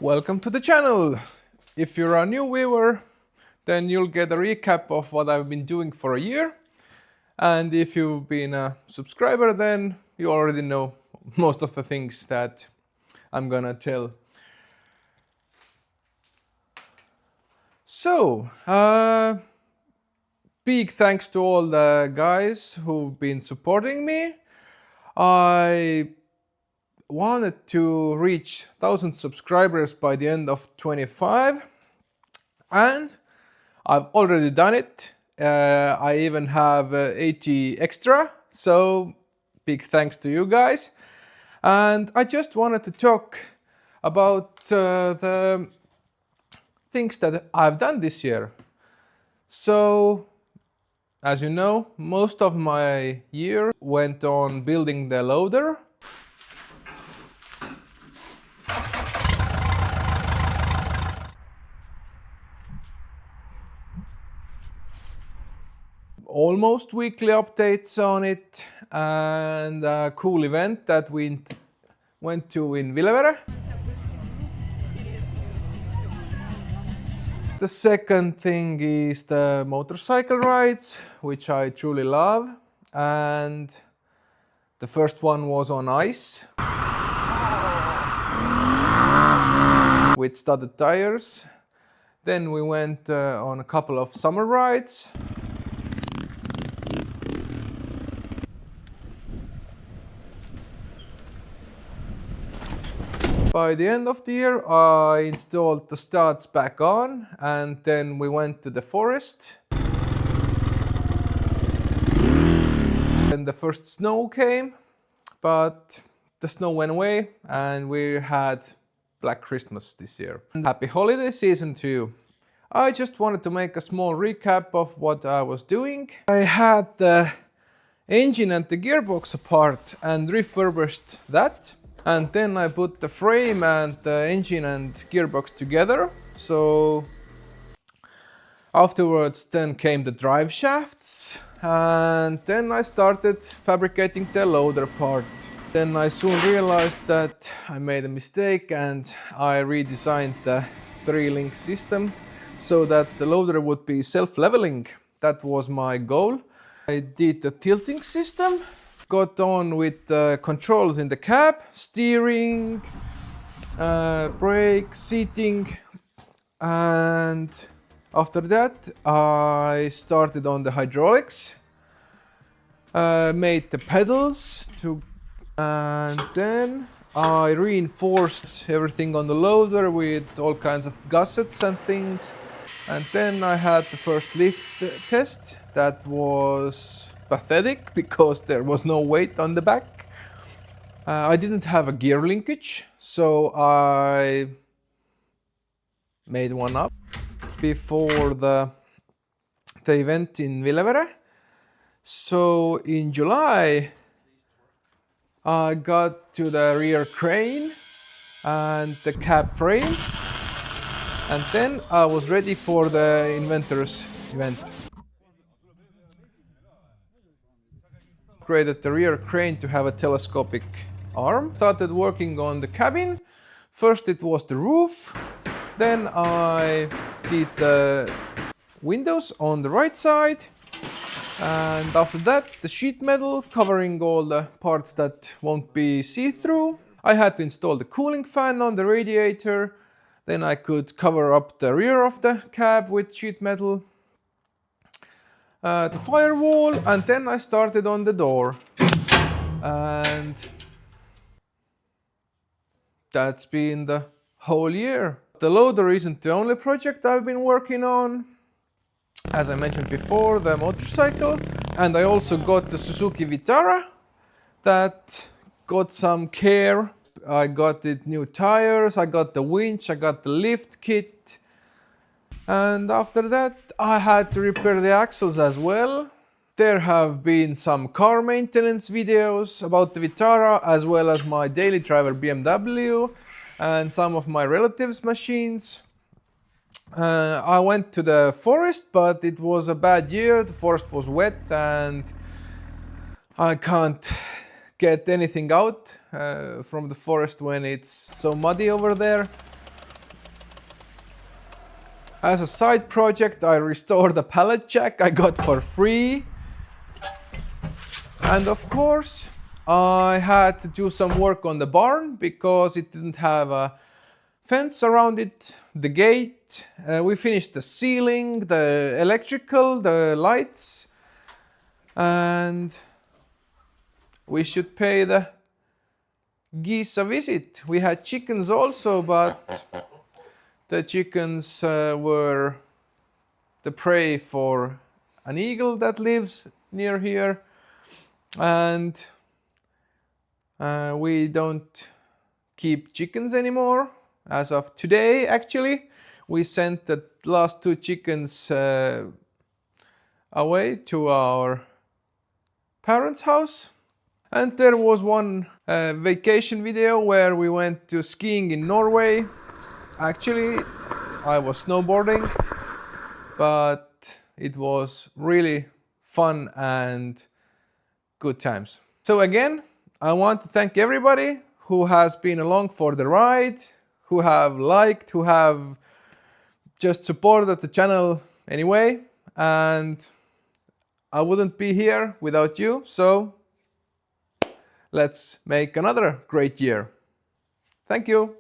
Welcome to the channel! If you're a new viewer, then you'll get a recap of what I've been doing for a year. And if you've been a subscriber, then you already know most of the things that I'm gonna tell. So, big thanks to all the guys who've been supporting me. I wanted to reach 1,000 subscribers by the end of 25, and I've already done it. I even have 80 extra, so big thanks to you guys. And I just wanted to talk about the things that I've done this year. So, as you know, most of my year went on building the loader. Almost weekly updates on it, and a cool event that we went to in Villevere. The second thing is the motorcycle rides, which I truly love, and the first one was on ice with studded tires. Then we went on a couple of summer rides. By the end of the year, I installed the studs back on, and then we went to the forest. And the first snow came, but the snow went away, and we had Black Christmas this year. And happy holiday season to you. I just wanted to make a small recap of what I was doing. I had the engine and the gearbox apart and refurbished that. And then I put the frame and the engine and gearbox together. So afterwards then came the drive shafts, and then I started fabricating the loader part. Then I soon realized that I made a mistake, and I redesigned the 3-link system so that the loader would be self-leveling. That was my goal. I did the tilting system. Got on with the controls in the cab, steering, brakes, seating, and after that I started on the hydraulics, made the pedals, and then I reinforced everything on the loader with all kinds of gussets and things. And then I had the first lift test. That was pathetic because there was no weight on the back. I didn't have a gear linkage, so I made one up before the event in Villevere. So in July I got to the rear crane and the cab frame, and then I was ready for the inventors event. Upgraded the rear crane to have a telescopic arm. Started working on the cabin. First it was the roof, then I did the windows on the right side, and after that the sheet metal covering all the parts that won't be see-through. I had to install the cooling fan on the radiator, then I could cover up the rear of the cab with sheet metal. The firewall, and then I started on the door, and that's been the whole year. The loader isn't the only project I've been working on. As I mentioned before, the motorcycle, and I also got the Suzuki Vitara that got some care. I got it new tires, I got the winch, I got the lift kit. And after that, I had to repair the axles as well. There have been some car maintenance videos about the Vitara, as well as my daily driver BMW and some of my relatives' machines. I went to the forest, but it was a bad year. The forest was wet and I can't get anything out from the forest when it's so muddy over there. As a side project, I restored a pallet jack I got for free. And of course, I had to do some work on the barn because it didn't have a fence around it, the gate. We finished the ceiling, the electrical, the lights, and we should pay the geese a visit. We had chickens also, but the chickens were the prey for an eagle that lives near here, and we don't keep chickens anymore. As of today, actually, we sent the last 2 chickens away to our parents' house. And there was one vacation video where we went to skiing in Norway. Actually, I was snowboarding, but it was really fun and good times. So again, I want to thank everybody who has been along for the ride, who have liked, who have just supported the channel anyway, and I wouldn't be here without you, so let's make another great year. Thank you.